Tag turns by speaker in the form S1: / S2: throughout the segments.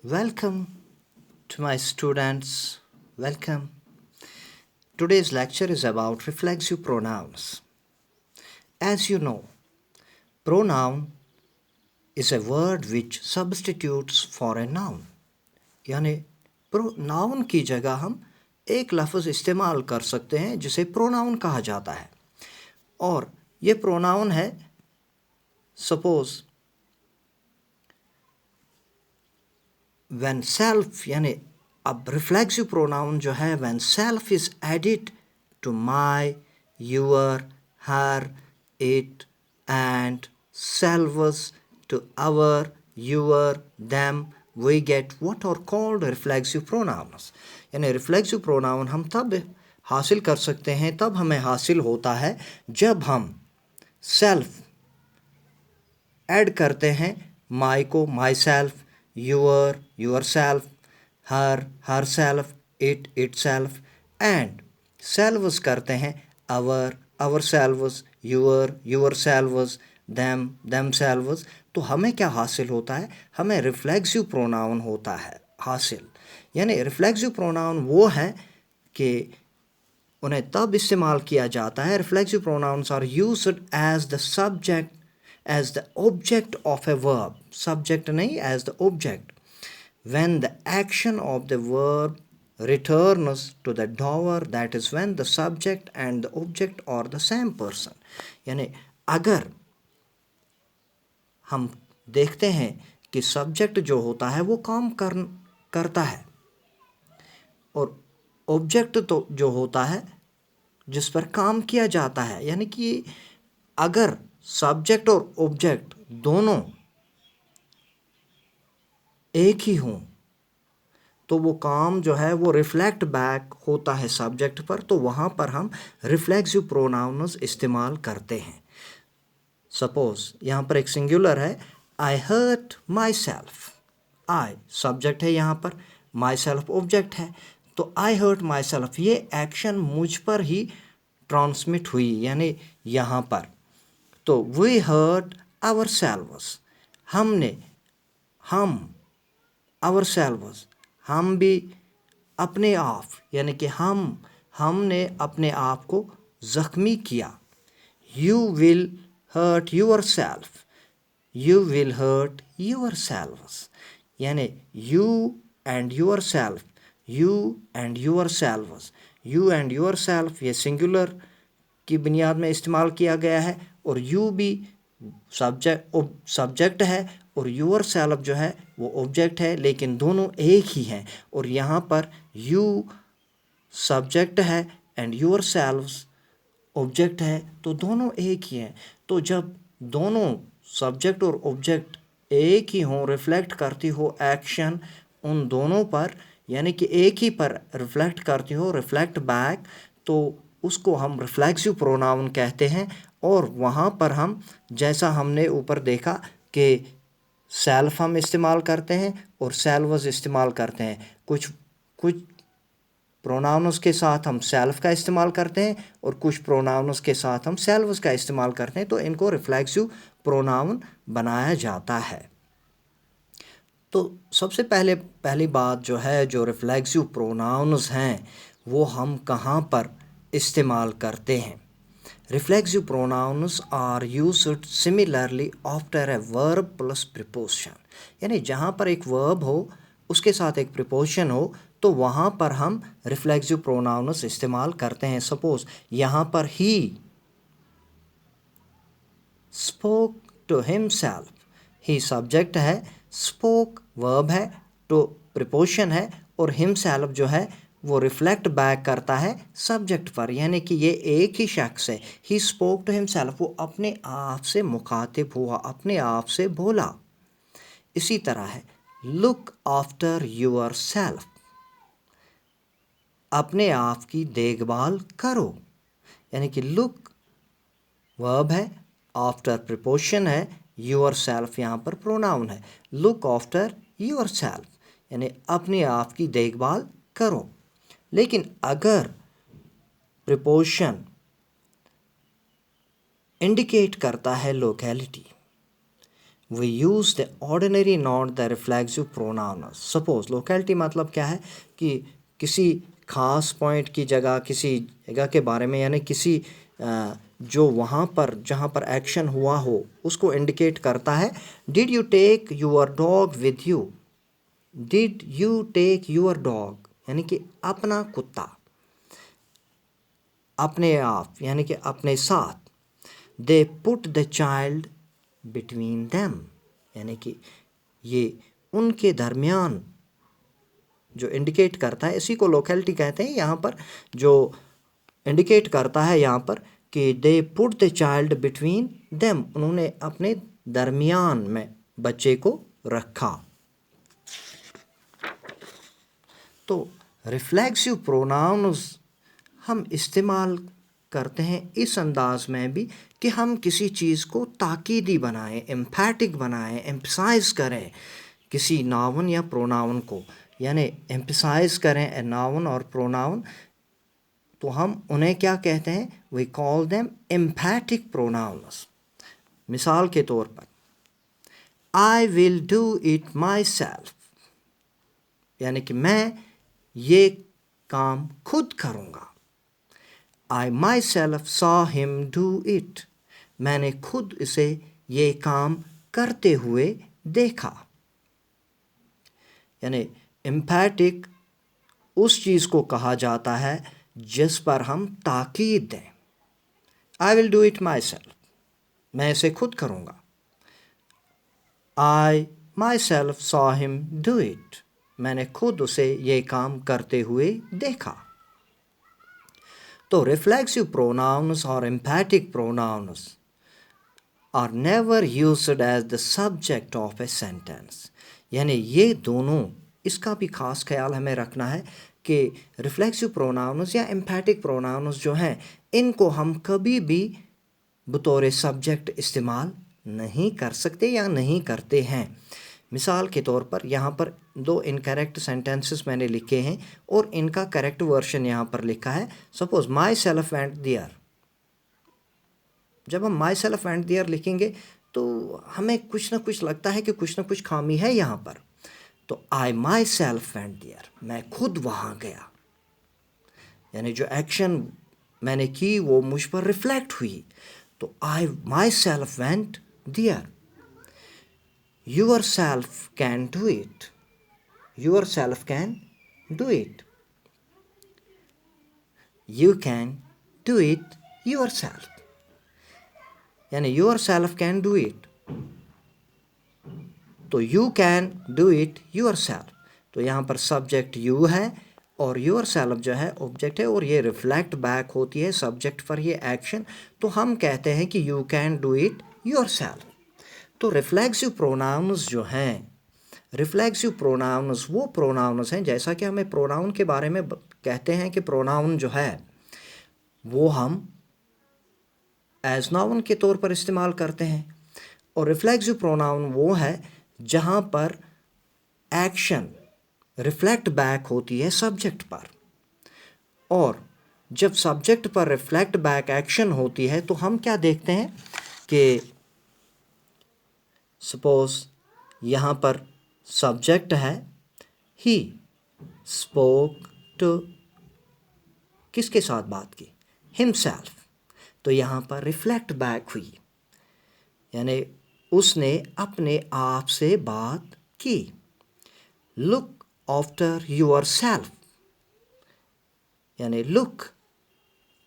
S1: Welcome to my students. Welcome. Today's lecture is about reflexive pronouns. As you know, pronoun is a word which substitutes for a noun. यानी noun की जगह हम एक लफ्ज़ इस्तेमाल कर सकते हैं जिसे प्रोनाउन कहा जाता है और ये प्रोनाउन है सपोज व्हेन सेल्फ यानी अब रिफ्लेक्सिव प्रोनाउन जो है when self is added to my your her it and selves to our your them we get what are called reflexive pronouns. यानी रिफ्लेक्सिव प्रोनाउन हम तब हासिल कर सकते हैं, तब हमें हासिल होता है जब हम सेल्फ ऐड करते हैं माई को my self, your self, her self, it self and selves करते हैं our selves, your selves, them selves. तो हमें क्या हासिल होता है? हमें रिफ्लेक्सिव प्रोनाउन होता है हासिल। यानी रिफ्लेक्सिव प्रोनाउन वो है कि उन्हें तब इस्तेमाल किया जाता है, reflexive pronouns are used as the subject as the object of a verb, subject नहीं as the object, when the action of the verb returns to the doer, that is when the subject and the object are the same person। यानी अगर हम देखते हैं कि subject जो होता है वो काम करता है और ऑब्जेक्ट तो जो होता है जिस पर काम किया जाता है, यानी कि अगर सब्जेक्ट और ऑब्जेक्ट दोनों एक ही हों तो वो काम जो है वो रिफ्लेक्ट बैक होता है सब्जेक्ट पर, तो वहाँ पर हम रिफ्लेक्सिव प्रोनाउन्स इस्तेमाल करते हैं। सपोज यहाँ पर एक सिंगुलर है, I hurt myself. I subject है यहाँ पर, माई सेल्फ ऑब्जेक्ट है, तो आई हर्ट माई सेल्फ ये एक्शन मुझ पर ही ट्रांसमिट हुई, यानी यहाँ पर तो वी हर्ट आवर सेल्व्स, हम आवर सेल्व्स हम भी अपने आप, यानी कि हमने अपने आप को ज़ख्मी किया। You will hurt yourself, you will hurt yourselves, यानी you and yourself, you and yourselves, you and yourself ये सिंगुलर की बुनियाद में इस्तेमाल किया गया है और यू भी सब्जेक्ट है और योर सेल्फ जो है वो ऑब्जेक्ट है, लेकिन दोनों एक ही हैं। और यहाँ पर यू सब्जेक्ट है एंड योर सेल्व्स ऑब्जेक्ट है, तो दोनों एक ही हैं। तो जब दोनों सब्जेक्ट और ऑब्जेक्ट एक ही हों, रिफ्लेक्ट करती हो एक्शन उन दोनों पर, यानी कि एक ही पर रिफ्लेक्ट करती हो, रिफ्लेक्ट बैक, तो उसको हम रिफ्लेक्सिव प्रोनाउन कहते हैं। और वहाँ पर हम जैसा हमने ऊपर देखा कि सेल्फ हम इस्तेमाल करते हैं और सेल्व्स इस्तेमाल करते हैं, कुछ प्रोनाउन्स के साथ हम सेल्फ का इस्तेमाल करते हैं और कुछ प्रोनाउन्स के साथ हम सेल्व्स का इस्तेमाल करते हैं, तो इनको रिफ्लेक्सिव प्रोनाउन बनाया जाता है। तो सबसे पहली बात जो है, जो रिफ्लेक्सिव प्रोनाउन्स हैं वो हम कहाँ पर इस्तेमाल करते हैं? Reflexive pronouns are used similarly after a verb plus preposition, यानी जहाँ पर एक वर्ब हो उसके साथ एक प्रीपोजिशन हो तो वहाँ पर हम रिफ्लेक्सिव प्रोनाउन्स इस्तेमाल करते हैं। सपोज यहाँ पर he spoke to himself, he subject है, स्पोक वर्ब है, टू प्रीपोजिशन है और हिमसेल्फ जो है वो रिफ्लेक्ट बैक करता है सब्जेक्ट पर, यानी कि ये एक ही शख्स है। ही स्पोक टू हिमसेल्फ, वो अपने आप से मुखातिब हुआ, अपने आप से बोला। इसी तरह है लुक आफ्टर योर सेल्फ, अपने आप की देखभाल करो, यानी कि लुक वर्ब है, आफ्टर प्रीपोजिशन है, योर सेल्फ यहाँ पर प्रोनाउन है। लुक आफ्टर योर सेल्फ यानी अपने आप की देखभाल करो। लेकिन अगर प्रीपोजिशन इंडिकेट करता है locality, we use the ordinary not the reflexive pronoun. Suppose locality मतलब क्या है कि किसी खास पॉइंट की जगह, किसी जगह के बारे में, यानी किसी जो वहाँ पर जहाँ पर एक्शन हुआ हो उसको इंडिकेट करता है. Did you take your dog with you. Did you take your dog यानी कि अपना कुत्ता, अपने आप यानी कि अपने साथ. दे put the child between them यानी कि ये उनके दरमियान जो इंडिकेट करता है, इसी को लोकेलिटी कहते हैं. यहाँ पर जो इंडिकेट करता है यहाँ पर कि दे put the child between them, उन्होंने अपने दरमियान में बच्चे को रखा. तो रिफ्लेक्सिव प्रोनाउंस हम इस्तेमाल करते हैं इस अंदाज में भी कि हम किसी चीज़ को ताकीदी बनाएं, एम्फैटिक बनाएं, एम्फसाइज करें किसी नाउन या प्रोनाउन को, यानी एम्फसाइज करें ए नाउन और प्रोनाउन. तो हम उन्हें क्या कहते हैं? We call them emphatic pronouns. मिसाल के तौर पर I will do it my self यानी कि मैं ये काम खुद करूँगा. I myself saw him do it. मैंने खुद इसे ये काम करते हुए देखा. यानी एम्फैटिक उस चीज़ को कहा जाता है जिस पर हम ताकीद दें. I will do it myself. मैं इसे खुद करूँगा. I myself saw him do it. मैंने खुद उसे ये काम करते हुए देखा. तो reflexive pronouns or emphatic pronouns are never used as the subject of a sentence. यानी ये दोनों, इसका भी खास ख्याल हमें रखना है कि reflexive pronouns या emphatic pronouns जो हैं, इनको हम कभी भी बतौर सब्जेक्ट इस्तेमाल नहीं कर सकते या नहीं करते हैं. मिसाल के तौर पर यहाँ पर 2 इनकरेक्ट सेंटेंसेस मैंने लिखे हैं और इनका करेक्ट वर्शन यहाँ पर लिखा है. Suppose my self went there. जब हम माई सेल्फ वेंट देयर लिखेंगे तो हमें कुछ ना कुछ लगता है कि कुछ ना कुछ खामी है यहाँ पर. तो I my self went there, मैं खुद वहाँ गया, यानी जो एक्शन मैंने की वो मुझ पर रिफ्लेक्ट हुई. तो I my self went there. Yourself can do it. Yourself can do it. You can do it yourself. यानी yourself can do it. तो you can do it yourself. तो यहाँ पर सब्जेक्ट you है और yourself जो है ऑब्जेक्ट है और ये रिफ्लेक्ट बैक होती है सब्जेक्ट पर ये एक्शन. तो हम कहते हैं कि you can do it yourself. तो रिफ्लेक्सिव प्रोनाउंस जो हैं, रिफ्लेक्सिव प्रोनाउंस वो प्रोनाउंस हैं, जैसा कि हमें प्रोनाउन के बारे में कहते हैं कि प्रोनाउन जो है वो हम एज नाउन के तौर पर इस्तेमाल करते हैं. और रिफ्लेक्सिव प्रोनाउन वो है जहाँ पर एक्शन रिफ्लेक्ट बैक होती है सब्जेक्ट पर. और जब सब्जेक्ट पर रिफ्लेक्ट बैक एक्शन होती है तो हम क्या देखते हैं कि सपोज यहाँ पर सब्जेक्ट है ही स्पोक टू, किसके साथ बात की? हिमसेल्फ. तो यहाँ पर रिफ्लेक्ट बैक हुई, यानी उसने अपने आप से बात की. लुक आफ्टर योर सेल्फ यानी लुक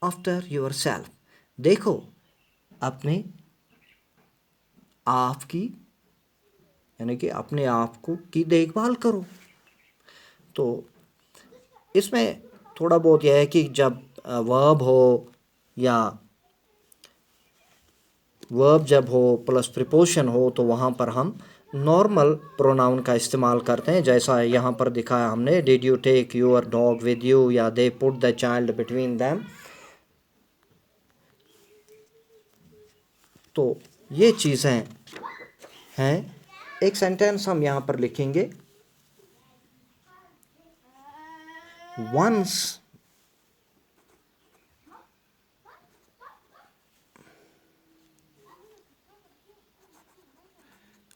S1: आफ्टर योर सेल्फ, देखो अपने आप की, यानी कि अपने आप को की देखभाल करो. तो इसमें थोड़ा बहुत यह है कि जब वर्ब हो या वर्ब जब हो प्लस प्रीपोजिशन हो तो वहाँ पर हम नॉर्मल प्रोनाउन का इस्तेमाल करते हैं, जैसा यहाँ पर दिखाया हमने. Did you take your dog with you या they put the child between them. तो ये चीज़ें हैं. एक सेंटेंस हम यहाँ पर लिखेंगे. once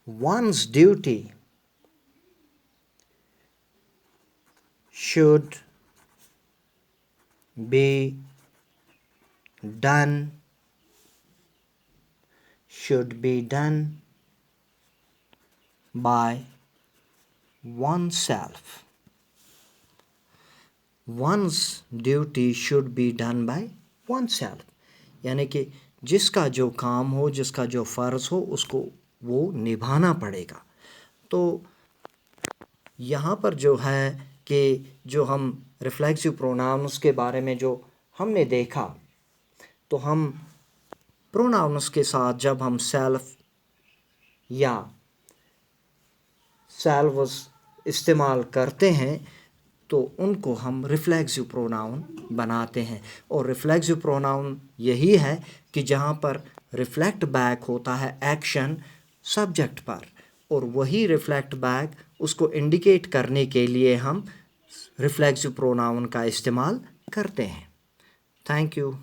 S1: one's duty should be done by oneself. One's duty should be done by oneself. यानी कि जिसका जो काम हो, जिसका जो फ़र्ज़ हो, उसको वो निभाना पड़ेगा। तो यहाँ पर जो है कि जो हम रिफ्लेक्सिव प्रोनाउंस के बारे में जो हमने देखा, तो हम प्रोनाउंस के साथ जब हम सेल्फ या सेल्व्स इस्तेमाल करते हैं तो उनको हम रिफ्लेक्सिव प्रोनाउन बनाते हैं। और रिफ्लेक्सिव प्रोनाउन यही है कि जहाँ पर रिफ्लेक्ट बैक होता है एक्शन सब्जेक्ट पर, और वही रिफ्लेक्ट बैक उसको इंडिकेट करने के लिए हम रिफ्लेक्सिव प्रोनाउन का इस्तेमाल करते हैं। Thank you.